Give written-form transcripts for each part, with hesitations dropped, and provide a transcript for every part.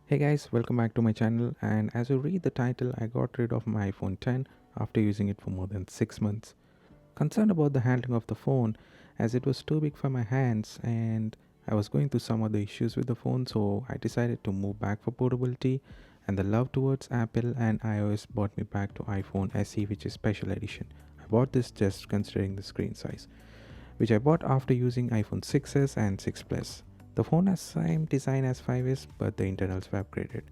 Hey guys, welcome back to my channel. And as you read the title, I got rid of my iPhone 10 after using it for more than 6 months. Concerned about the handling of the phone as it was too big for my hands and I was going through some other issues with the phone, so I decided to move back for portability, and the love towards Apple and iOS brought me back to iPhone SE, which is special edition. I bought this just considering the screen size, which I bought after using iPhone 6s and 6 Plus. The phone has same design as 5s, but the internals were upgraded.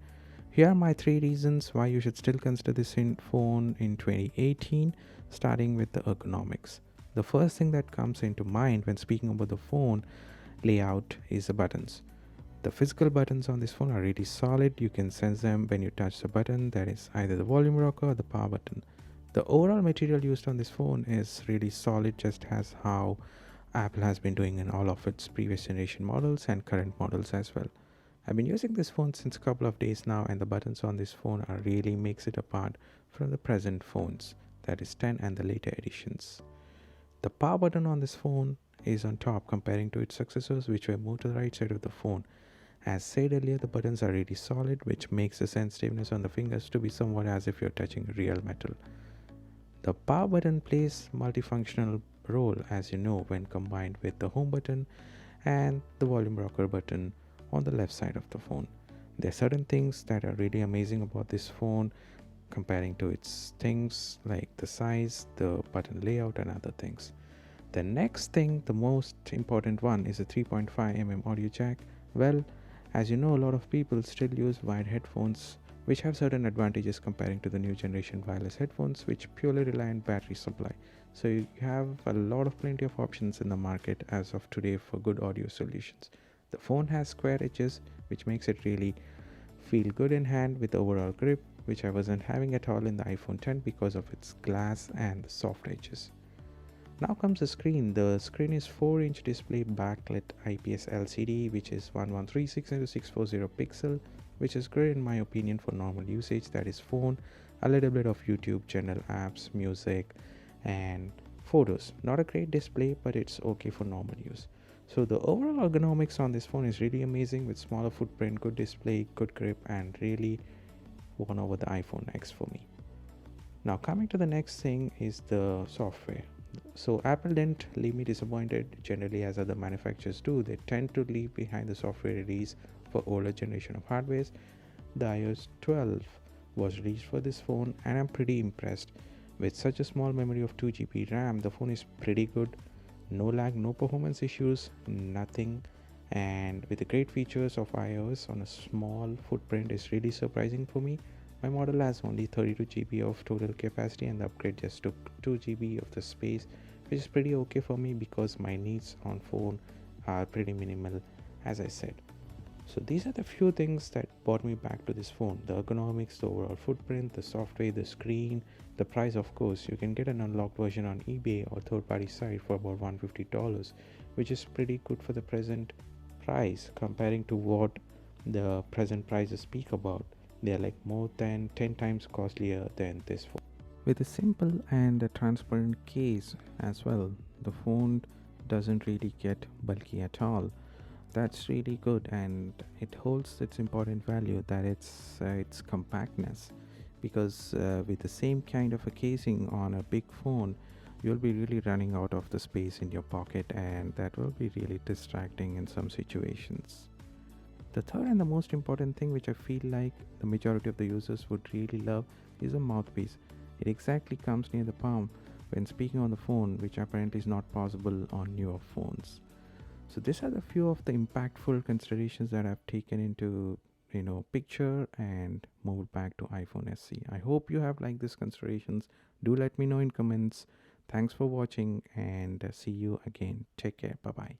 Here are my three reasons why you should still consider this phone in 2018, starting with the ergonomics. The first thing that comes into mind when speaking about the phone layout is the buttons. The physical buttons on this phone are really solid. You can sense them when you touch the button, that is either the volume rocker or the power button. The overall material used on this phone is really solid, just as how Apple has been doing in all of its previous generation models and current models as well. I've been using this phone since a couple of days now, and the buttons on this phone are really makes it apart from the present phones, that is 10 and the later editions. The power button on this phone is on top comparing to its successors, which were moved to the right side of the phone. As said earlier, the buttons are really solid, which makes the sensitiveness on the fingers to be somewhat as if you're touching real metal. The power button plays multifunctional role, as you know, when combined with the home button and the volume rocker button on the left side of the phone. There are certain things that are really amazing about this phone comparing to its things like the size, the button layout and other things. The next thing, the most important one, is a 3.5 mm audio jack. Well, as you know, a lot of people still use wired headphones, which have certain advantages comparing to the new generation wireless headphones, which purely rely on battery supply. So you have a lot of plenty of options in the market as of today for good audio solutions. The phone has square edges, which makes it really feel good in hand with overall grip, which I wasn't having at all in the iPhone 10 because of its glass and the soft edges. Now comes the screen. The screen is 4-inch display backlit IPS LCD, which is 1136 x 640 pixel, which is great in my opinion for normal usage, that is phone, a little bit of YouTube, general apps, music and photos. Not a great display, but it's okay for normal use. So the overall ergonomics on this phone is really amazing, with smaller footprint, good display, good grip, and really won over the iPhone X for me. Now coming to the next thing is the software. So Apple didn't leave me disappointed. Generally, as other manufacturers do, they tend to leave behind the software release for older generation of hardwares. The iOS 12 was released for this phone, and I'm pretty impressed. With such a small memory of 2 GB RAM, the phone is pretty good. No lag, no performance issues, nothing. And with the great features of iOS on a small footprint is really surprising for me. My model has only 32 GB of total capacity, and the upgrade just took 2 GB of the space, which is pretty okay for me because my needs on phone are pretty minimal, as I said. So these are the few things that brought me back to this phone: the ergonomics, the overall footprint, the software, the screen, the price. Of course, you can get an unlocked version on eBay or third-party site for about $150, which is pretty good for the present price comparing to what the present prices speak about. They are like more than 10 times costlier than this phone. With a simple and a transparent case as well, the phone doesn't really get bulky at all. That's really good, and it holds its important value, that its compactness, because with the same kind of a casing on a big phone, you'll be really running out of the space in your pocket, and that will be really distracting in some situations. The third and the most important thing, which I feel like the majority of the users would really love, is a mouthpiece. It exactly comes near the palm when speaking on the phone, which apparently is not possible on newer phones. So these are the few of the impactful considerations that I've taken into picture and moved back to iPhone SE. I hope you have liked these considerations. Do let me know in comments. Thanks for watching, and see you again. Take care. Bye bye.